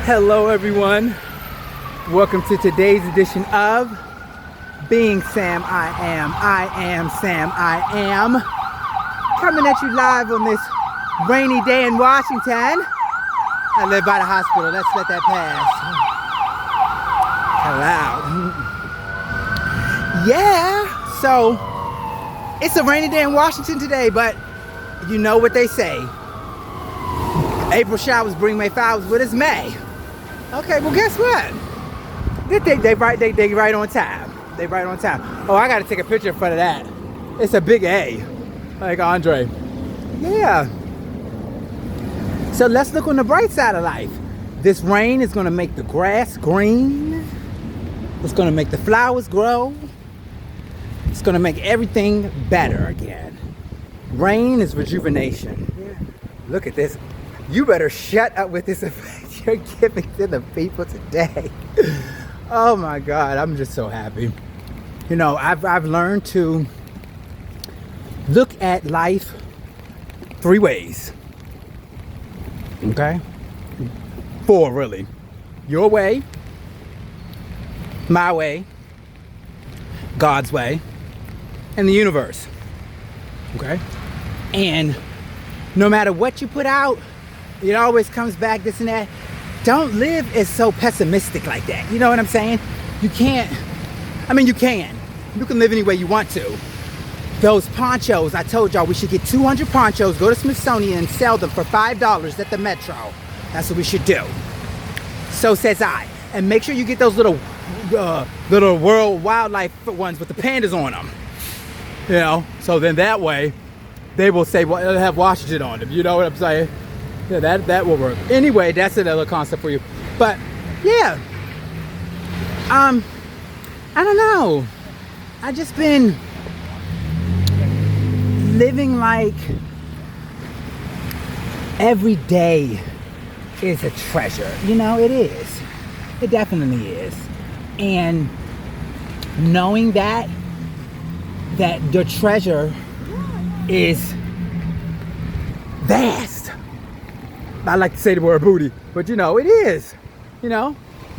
Hello everyone, welcome to today's edition of Being Sam I Am Sam I Am, coming at you live on this rainy day in Washington. I live by the hospital, let's let that pass. Hello. Yeah, so it's a rainy day in Washington today, but you know what they say. April showers bring May flowers, but it's May. Okay, well guess what? They right on time. They right on time. Oh, I gotta take a picture in front of that. It's a big A, like Andre. Yeah. So let's look on the bright side of life. This rain is gonna make the grass green. It's gonna make the flowers grow. It's gonna make everything better again. Rain is rejuvenation. Yeah. Look at this. You better shut up with this effect you're giving to the people today. Oh my God, I'm just so happy. You know, I've learned to look at life 3 ways. Okay? 4 really. Your way, my way, God's way, and the universe. Okay? And no matter what you put out, it always comes back, this and that. Don't live as so pessimistic like that. You know what I'm saying? You can't, I mean, you can. You can live any way you want to. Those ponchos, I told y'all we should get 200 ponchos, go to Smithsonian and sell them for $5 at the Metro. That's what we should do. So says I. And make sure you get those little world wildlife ones with the pandas on them. You know, so then that way they will say, well, it'll have Washington on them. You know what I'm saying? Yeah, that will work. Anyway, that's another concept for you. But yeah, I don't know. I just been living like every day is a treasure. You know, it is. It definitely is. And knowing that the treasure is vast. I like to say the word booty, but you know, it is, you know.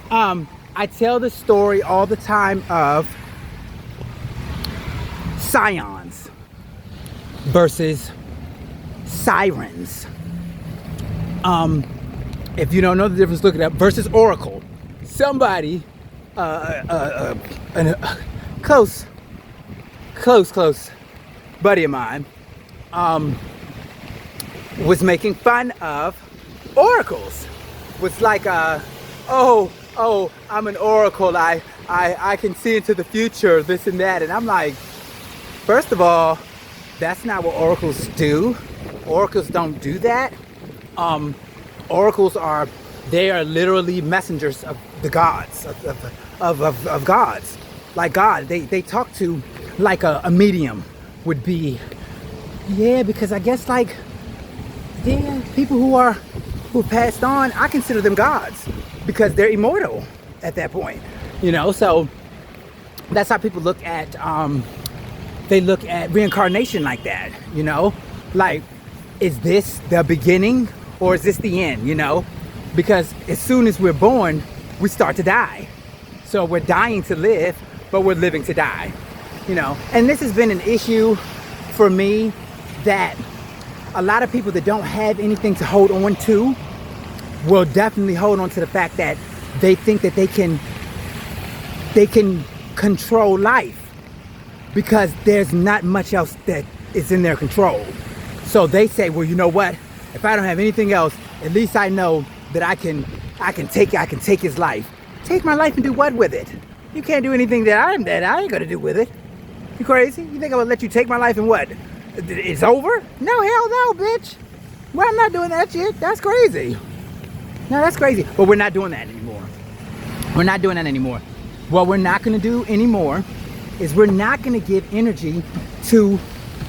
I tell the story all the time of scions versus sirens. If you don't know the difference, look it up. Versus oracle. Somebody, close buddy of mine, was making fun of oracles. Was like, oh, I'm an oracle. I can see into the future, this and that. And I'm like, first of all, that's not what oracles do. Oracles don't do that. Oracles are literally messengers of the gods, of gods. Like God, they talk to like a medium would be. Yeah, because I guess like, yeah, people who passed on, I consider them gods because they're immortal at that point, you know. So that's how people look at they look at reincarnation like that, you know. Like, is this the beginning or is this the end, you know? Because as soon as we're born, we start to die. So we're dying to live, but we're living to die, you know. And this has been an issue for me, that a lot of people that don't have anything to hold on to will definitely hold on to the fact that they think that they can control life because there's not much else that is in their control. So they say, well, you know what? If I don't have anything else, at least I know that I can take his life. Take my life and do what with it? You can't do anything that I ain't gonna do with it. You crazy? You think I'm gonna let you take my life and what? It's over? No, hell no, bitch. Well, I'm not doing that shit. That's crazy. No, that's crazy. But we're not doing that anymore. We're not doing that anymore. What we're not going to do anymore is we're not going to give energy to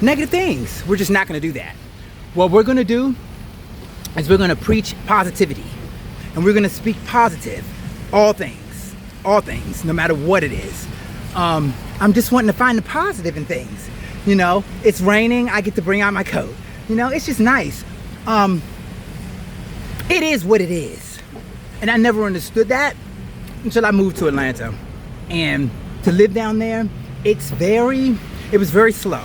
negative things. We're just not going to do that. What we're going to do is we're going to preach positivity. And we're going to speak positive. All things, no matter what it is. I'm just wanting to find the positive in things. You know, it's raining, I get to bring out my coat. You know, it's just nice. It is what it is. And I never understood that until I moved to Atlanta. And to live down there, it was very slow.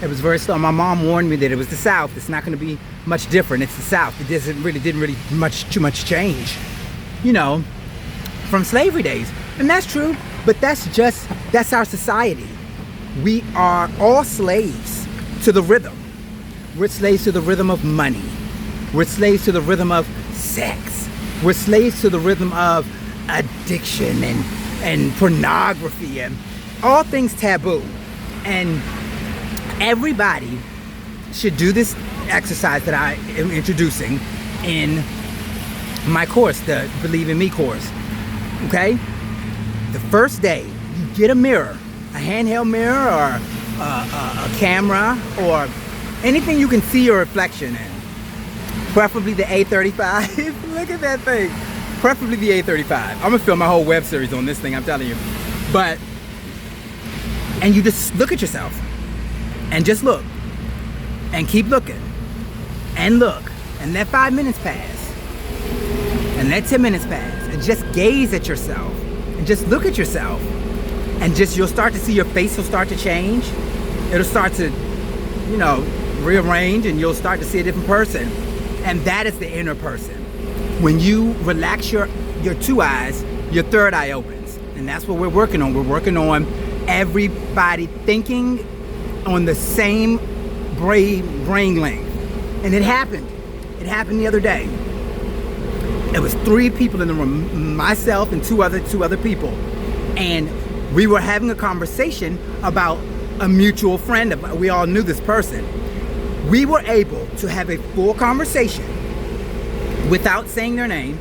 It was very slow. My mom warned me that it was the South. It's not going to be much different. It's the South. It didn't really too much change, you know, from slavery days. And that's true, but that's our society. We are all slaves to the rhythm. We're slaves to the rhythm of money. We're slaves to the rhythm of sex. We're slaves to the rhythm of addiction and pornography and all things taboo. And everybody should do this exercise that I am introducing in my course, the Believe in Me course. Okay? The first day, you get a mirror, a handheld mirror or a camera or anything you can see your reflection in. Preferably the A35. Look at that thing. Preferably the A35. I'm gonna film my whole web series on this thing, I'm telling you. And you just look at yourself and just look and keep looking and look, and let 5 minutes pass and let 10 minutes pass, and just gaze at yourself and just look at yourself, and just you'll start to see your face will start to change. It'll start to, you know, rearrange, and you'll start to see a different person. And that is the inner person. When you relax your two eyes, your third eye opens. And that's what we're working on. We're working on everybody thinking on the same brain length. And it happened. It happened the other day. There was 3 people in the room, myself and two other people. And we were having a conversation about a mutual friend. We all knew this person. We were able to have a full conversation without saying their name,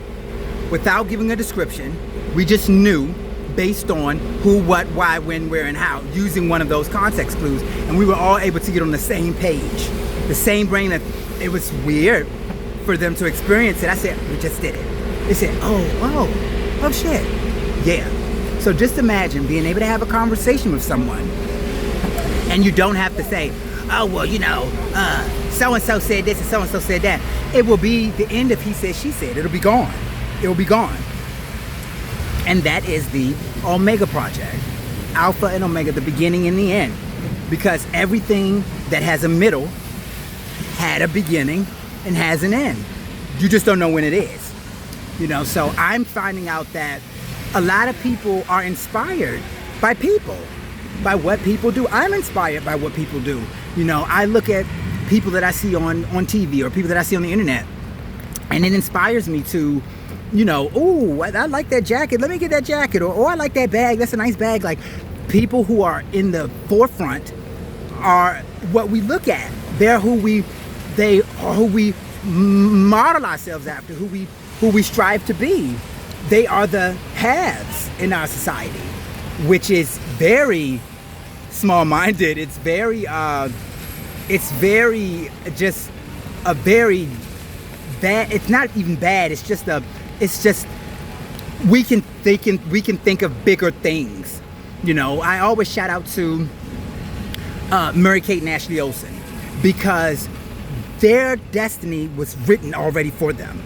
without giving a description. We just knew based on who, what, why, when, where, and how, using one of those context clues. And we were all able to get on the same page, the same brain. That it was weird for them to experience it. I said, we just did it. They said, oh shit. Yeah. So just imagine being able to have a conversation with someone, and you don't have to say, oh, well, you know, so-and-so said this and so-and-so said that. It will be the end of he said, she said. It'll be gone. It will be gone. And that is the Omega Project. Alpha and Omega, the beginning and the end. Because everything that has a middle had a beginning and has an end. You just don't know when it is. You know, so I'm finding out that a lot of people are inspired by people, by what people do. I'm inspired by what people do. You know, I look at people that I see on TV or people that I see on the internet, and it inspires me to, you know, oh, I like that jacket. Let me get that jacket. Or, oh, I like that bag. That's a nice bag. Like, people who are in the forefront are what we look at. They are who we model ourselves after, who we strive to be. They are the haves in our society, which is very small-minded. It's very just a very bad. It's not even bad. It's just we can think of bigger things. You know, I always shout out to Mary Kate and Ashley Olsen, because their destiny was written already for them.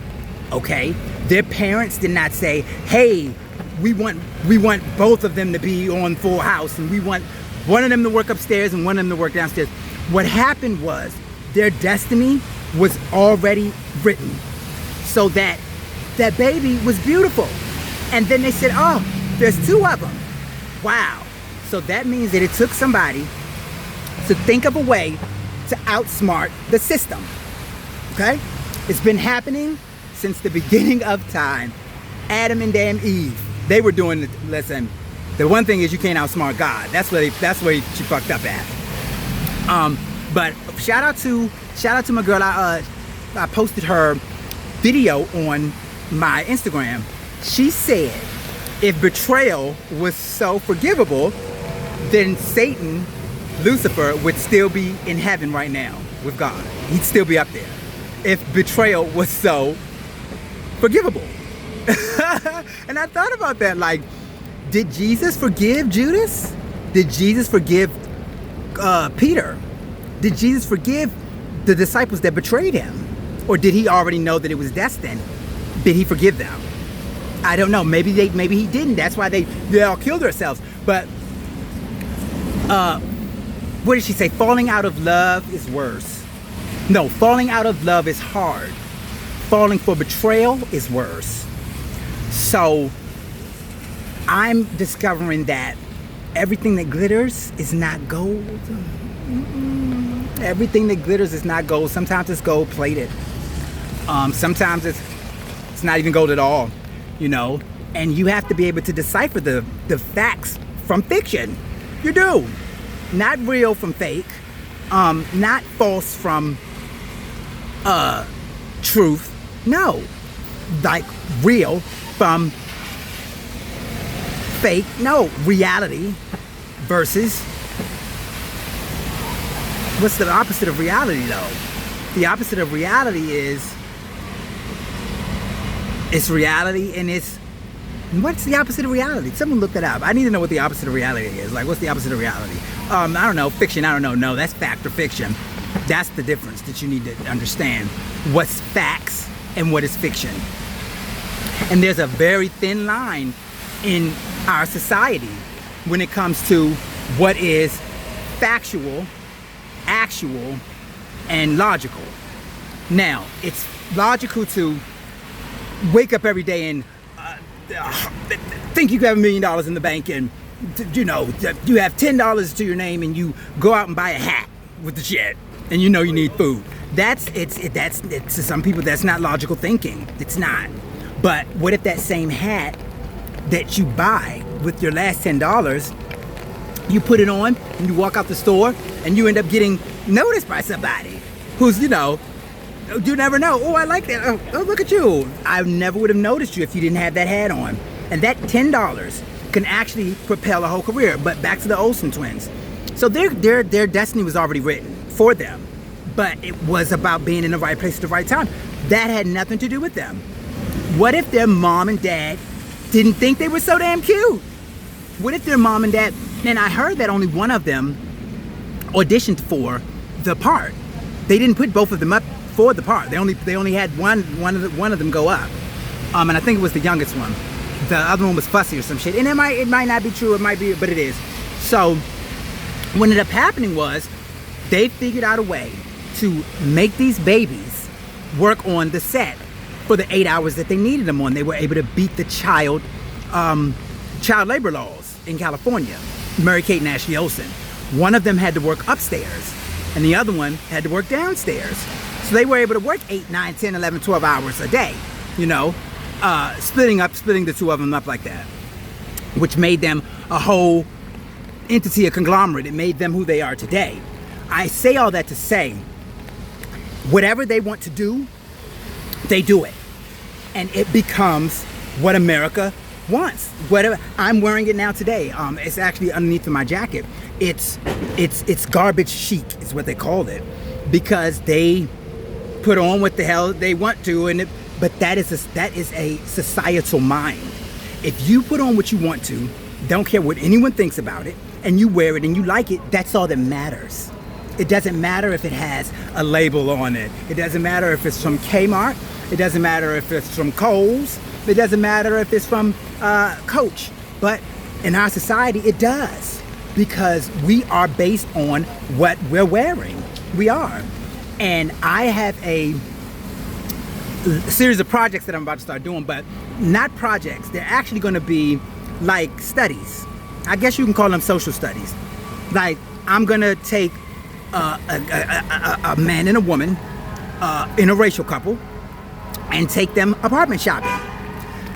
Okay, their parents did not say, hey, we want both of them to be on Full House, and we want one of them to work upstairs and one of them to work downstairs. What happened was their destiny was already written, so that baby was beautiful. And then they said, oh, there's 2 of them. Wow. So that means that it took somebody to think of a way to outsmart the system. Okay? It's been happening since the beginning of time. Adam and damn Eve, they were doing it. Listen, the one thing is you can't outsmart God. That's where she fucked up at. But shout out to my girl. I posted her video on my Instagram. She said, if betrayal was so forgivable, then Satan, Lucifer, would still be in heaven right now with God. He'd still be up there if betrayal was so forgivable. And I thought about that, like, did Jesus forgive Judas? Did Jesus forgive Peter? Did Jesus forgive the disciples that betrayed him? Or did he already know that it was destined? Did he forgive them? I don't know. Maybe he didn't. That's why they all killed themselves. But what did she say? Falling out of love is worse. No, falling out of love is hard. Falling for betrayal is worse. So I'm discovering that everything that glitters is not gold. Everything that glitters is not gold. Sometimes it's gold plated. Sometimes it's not even gold at all, you know. And you have to be able to decipher the facts from fiction. You do. Not real from fake. Not false from truth. No. Like real from fake. No. Reality versus, what's the opposite of reality though? The opposite of reality is, it's reality and it's, what's the opposite of reality? Someone look that up. I need to know what the opposite of reality is. Like, what's the opposite of reality? I don't know. Fiction, I don't know. No, that's fact or fiction. That's the difference that you need to understand. What's facts and what is fiction. And there's a very thin line in our society when it comes to what is factual, actual, and logical. Now, it's logical to wake up every day and think you have $1 million in the bank, and you know you have $10 to your name, and you go out and buy a hat with the shit, and you know you need food. That's to some people that's not logical thinking. It's not. But what if that same hat that you buy with your last $10, you put it on and you walk out the store and you end up getting noticed by somebody who's, you know, you never know. Oh, I like that. Oh, look at you. I never would have noticed you if you didn't have that hat on. And that $10 can actually propel a whole career. But back to the Olsen twins. So their destiny was already written for them. But it was about being in the right place at the right time. That had nothing to do with them. What if their mom and dad didn't think they were so damn cute? What if their mom and dad, and I heard that only one of them auditioned for the part. They didn't put both of them up for the part. They only had one of them go up. And I think it was the youngest one. The other one was fussy or some shit. And it might not be true, it might be, but it is. So what ended up happening was they figured out a way to make these babies work on the set for the 8 hours that they needed them on. They were able to beat the child labor laws in California. Mary-Kate and Ashley Olsen. One of them had to work upstairs and the other one had to work downstairs. So they were able to work 8, 9, 10, 11, 12 hours a day, you know, splitting the two of them up like that, which made them a whole entity, a conglomerate. It made them who they are today. I say all that to say, whatever they want to do, they do it. And it becomes what America wants. Whatever. I'm wearing it now today. It's actually underneath of my jacket. It's garbage chic is what they called it, because they put on what the hell they want to, but that is a societal mind. If you put on what you want to, don't care what anyone thinks about it, and you wear it and you like it, that's all that matters. It doesn't matter if it has a label on it. It doesn't matter if it's from Kmart. It doesn't matter if it's from Kohl's. It doesn't matter if it's from Coach. But in our society, it does, because we are based on what we're wearing. We are. And I have a series of projects that I'm about to start doing, but not projects. They're actually going to be like studies. I guess you can call them social studies. Like, I'm going to take a man and a woman, interracial couple, and take them apartment shopping.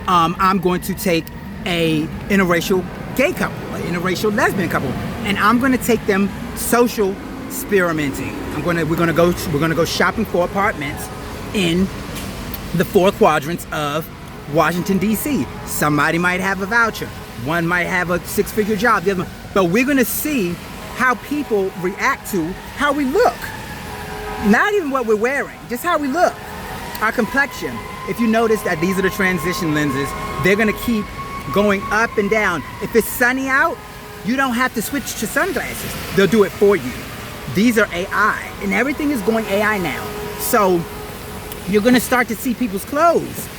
I'm going to take a interracial gay couple, an interracial lesbian couple, and I'm going to take them social experimenting. We're gonna go shopping for apartments in the 4 quadrants of Washington, D.C. Somebody might have a voucher. One might have a 6-figure job. The other one, but we're gonna see how people react to how we look. Not even what we're wearing, just how we look. Our complexion. If you notice that these are the transition lenses, they're gonna keep going up and down. If it's sunny out, you don't have to switch to sunglasses. They'll do it for you. These are AI, and everything is going AI now. So you're gonna start to see people's clothes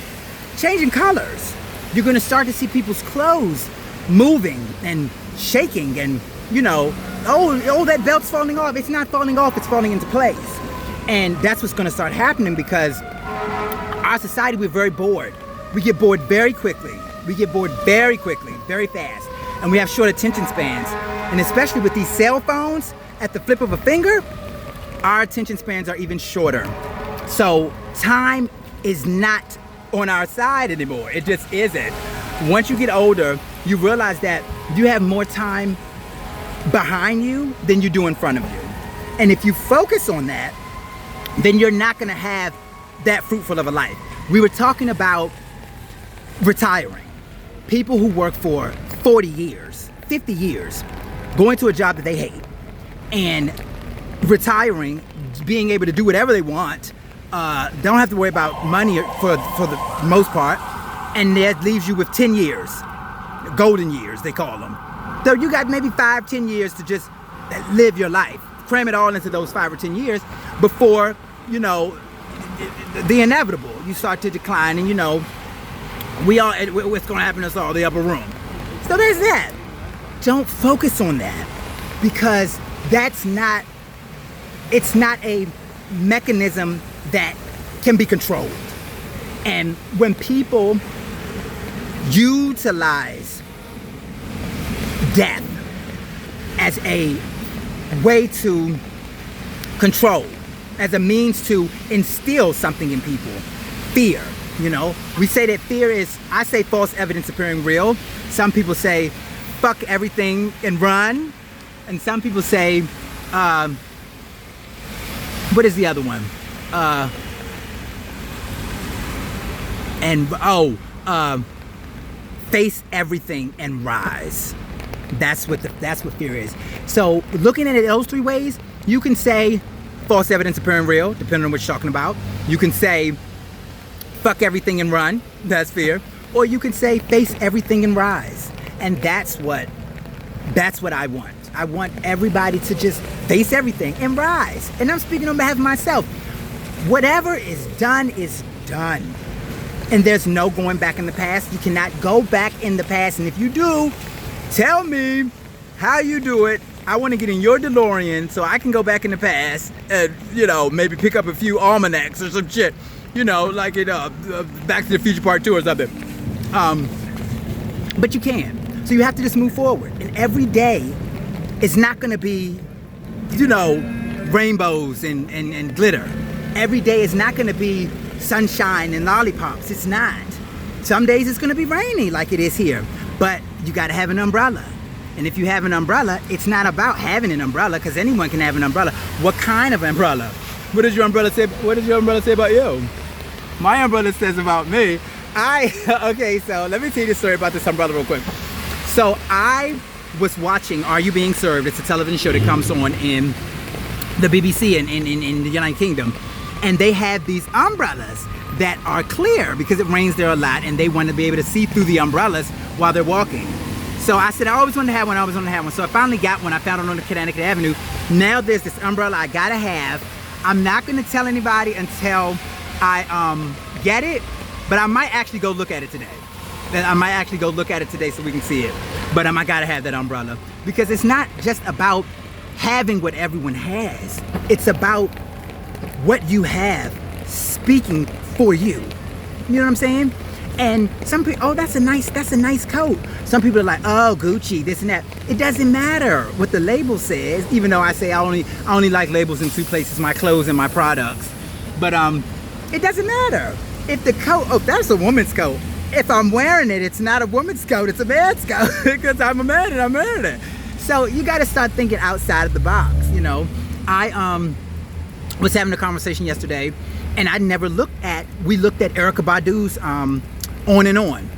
changing colors. You're going to start to see people's clothes moving and shaking and, you know, oh, that belt's falling off. It's not falling off, it's falling into place. And that's what's going to start happening because our society, we're very bored. We get bored very quickly. We get bored very quickly, very fast. And we have short attention spans. And especially with these cell phones, at the flip of a finger, our attention spans are even shorter. So time is not on our side anymore. It just isn't. Once you get older, you realize that you have more time behind you than you do in front of you. And if you focus on that, then you're not gonna have that fruitful of a life. We were talking about retiring. People who work for 40 years, 50 years, going to a job that they hate, and retiring, being able to do whatever they want, don't have to worry about money for the most part, and that leaves you with 10 years, golden years they call them. So you got maybe 5-10 years to just live your life, cram it all into those 5 or 10 years before, you know, the inevitable. You start to decline, and you know, what's going to happen to us all, the upper room. So there's that. Don't focus on that, because it's not a mechanism that can be controlled. And when people utilize death as a way to control, as a means to instill something in people, fear, you know, we say that fear is, I say false evidence appearing real. Some people say fuck everything and run, and some people say what is the other one? Face everything and rise. That's what fear is. So looking at it those 3 ways, you can say false evidence appearing real, depending on what you're talking about. You can say fuck everything and run. That's fear. Or you can say face everything and rise. And that's what I want. I want everybody to just face everything and rise. And I'm speaking on behalf of myself. Whatever is done is done. And there's no going back in the past. You cannot go back in the past. And if you do, tell me how you do it. I want to get in your DeLorean so I can go back in the past and, you know, maybe pick up a few almanacs or some shit. You know, like in Back to the Future Part 2 or something. But you can. So you have to just move forward. And every day is not going to be, you know, rainbows and glitter. Every day is not going to be sunshine and lollipops. It's not. Some days it's going to be rainy like it is here. But you got to have an umbrella. And if you have an umbrella, it's not about having an umbrella, because anyone can have an umbrella. What kind of umbrella? What does your umbrella say? What does your umbrella say about you? My umbrella says about me. Okay, so let me tell you the story about this umbrella real quick. So I was watching Are You Being Served? It's a television show that comes on in the BBC in the United Kingdom. And they have these umbrellas that are clear because it rains there a lot, and they want to be able to see through the umbrellas while they're walking. So I said, I always wanted to have one, So I finally got one. I found it on the Connecticut Avenue. Now there's this umbrella I gotta have. I'm not gonna tell anybody until I get it, but I might actually go look at it today. So we can see it. But I gotta have that umbrella, because it's not just about having what everyone has. It's about what you have speaking for you. You know what I'm saying? And some people, oh, that's a nice coat. Some people are like, oh, Gucci, this and that. It doesn't matter what the label says, even though I say I only like labels in 2 places: my clothes and my products. But it doesn't matter. If the coat, oh, that's a woman's coat. If I'm wearing it, it's not a woman's coat, it's a man's coat, because I'm a man and I'm wearing it. So you got to start thinking outside of the box, you know. I was having a conversation yesterday, and we looked at Erykah Badu's On and On.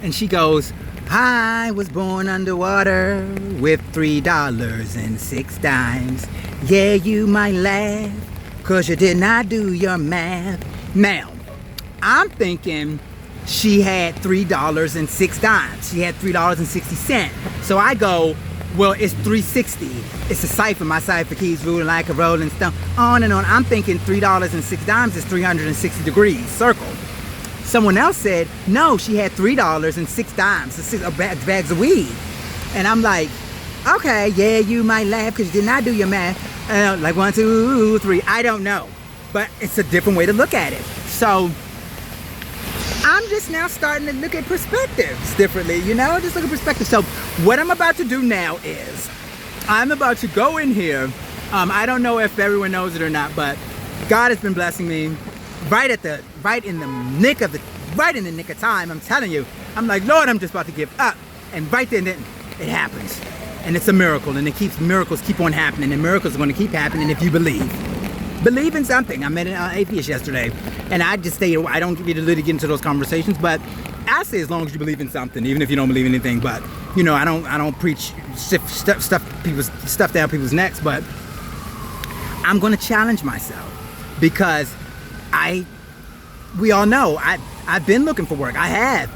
And she goes, I was born underwater with $3.06. Yeah, you might laugh, cause you did not do your math. Now, I'm thinking she had $3.06. She had $3.60. So I go, well, it's $3.60. It's a cipher. My cipher keys ruling like a rolling stone. On and on. I'm thinking $3.06 is 360 degrees, circle. Someone else said, no, she had $3 and 6 dimes, bags of weed. And I'm like, okay, yeah, you might laugh because you did not do your math. Like 1, 2, 3, I don't know. But it's a different way to look at it. So I'm just now starting to look at perspectives differently, you know, just look at perspective. So what I'm about to do now is I'm about to go in here. I don't know if everyone knows it or not, but God has been blessing me right in the nick of time. I'm telling you, I'm like, Lord, I'm just about to give up. And right then it happens. And it's a miracle, and miracles keep on happening, and miracles are going to keep happening if you believe. Believe in something. I met an atheist yesterday, and I just say, I don't really get into those conversations, but I say as long as you believe in something, even if you don't believe in anything. But you know, I don't preach stuff down people's necks, but I'm going to challenge myself because we all know I've been looking for work. I have.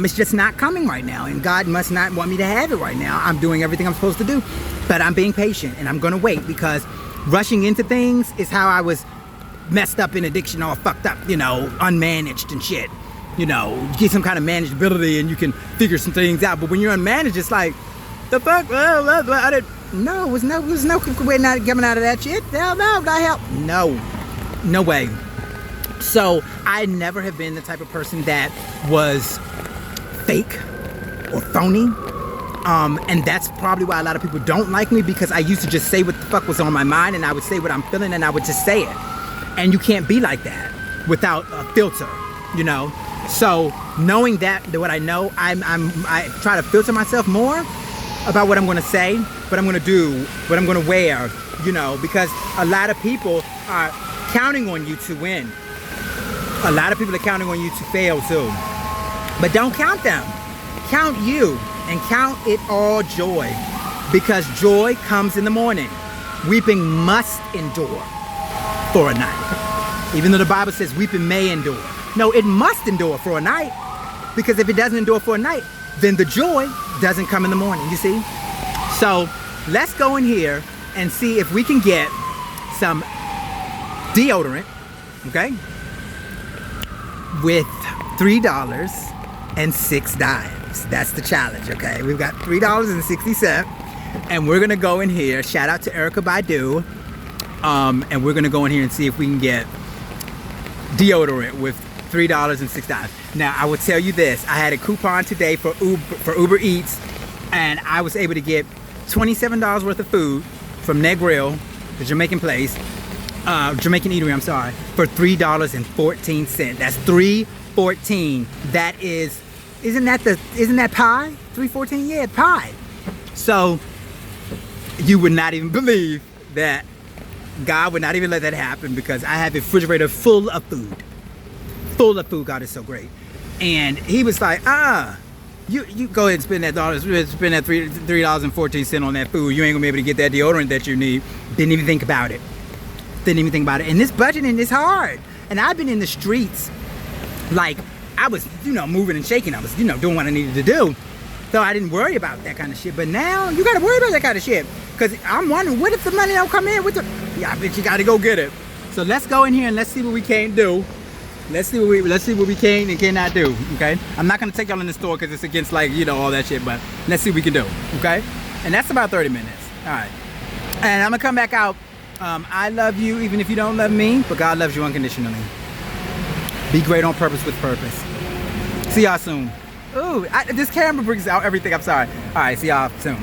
It's just not coming right now, and God must not want me to have it right now. I'm doing everything I'm supposed to do, but I'm being patient, and I'm going to wait because rushing into things is how I was messed up in addiction, all fucked up, you know, unmanaged and shit. You know, you get some kind of manageability and you can figure some things out. But when you're unmanaged, it's like, the fuck? I didn't. No, there's no way not coming out of that shit. Hell no, God help. No way. So I never have been the type of person that was fake or phony. And that's probably why a lot of people don't like me, because I used to just say what the fuck was on my mind, and I would say what I'm feeling, and I would just say it. And you can't be like that without a filter, you know? So knowing that what I know, I try to filter myself more about what I'm going to say, what I'm going to do, what I'm going to wear, you know, because a lot of people are counting on you to win. A lot of people are counting on you to fail too. But don't count them. Count you. And count it all joy, because joy comes in the morning. Weeping must endure for a night. Even though the Bible says weeping may endure. No, it must endure for a night, because if it doesn't endure for a night, then the joy doesn't come in the morning, you see? So let's go in here and see if we can get some deodorant, okay, with $3 and 6 dimes. That's the challenge, okay? We've got $3.60, and we're gonna go in here. Shout out to Erica Baidu, and we're gonna go in here and see if we can get deodorant with $3 and 6 dimes. Now, I will tell you this: I had a coupon today for Uber Eats, and I was able to get $27 worth of food from Negril, the Jamaican place, Jamaican eatery. I'm sorry, for $3.14. That's $3.14. That is. Isn't that pie? $3.14? Yeah, pie. So you would not even believe that God would not even let that happen, because I have a refrigerator full of food. Full of food. God is so great. And he was like, you go ahead and spend that $3.14 on that food. You ain't gonna be able to get that deodorant that you need. Didn't even think about it. And this budgeting is hard. And I've been in the streets, like, I was, you know, moving and shaking. I was, you know, doing what I needed to do. So I didn't worry about that kind of shit. But now you got to worry about that kind of shit. Because I'm wondering, what if the money don't come in? Yeah, I bet you got to go get it. So let's go in here and let's see what we can't do. Let's see what we can and cannot do, okay? I'm not going to take y'all in the store because it's against, like, you know, all that shit. But let's see what we can do, okay? And that's about 30 minutes. All right. And I'm going to come back out. I love you even if you don't love me. But God loves you unconditionally. Be great on purpose with purpose. See y'all soon. Ooh, this camera brings out everything. I'm sorry. All right, see y'all soon.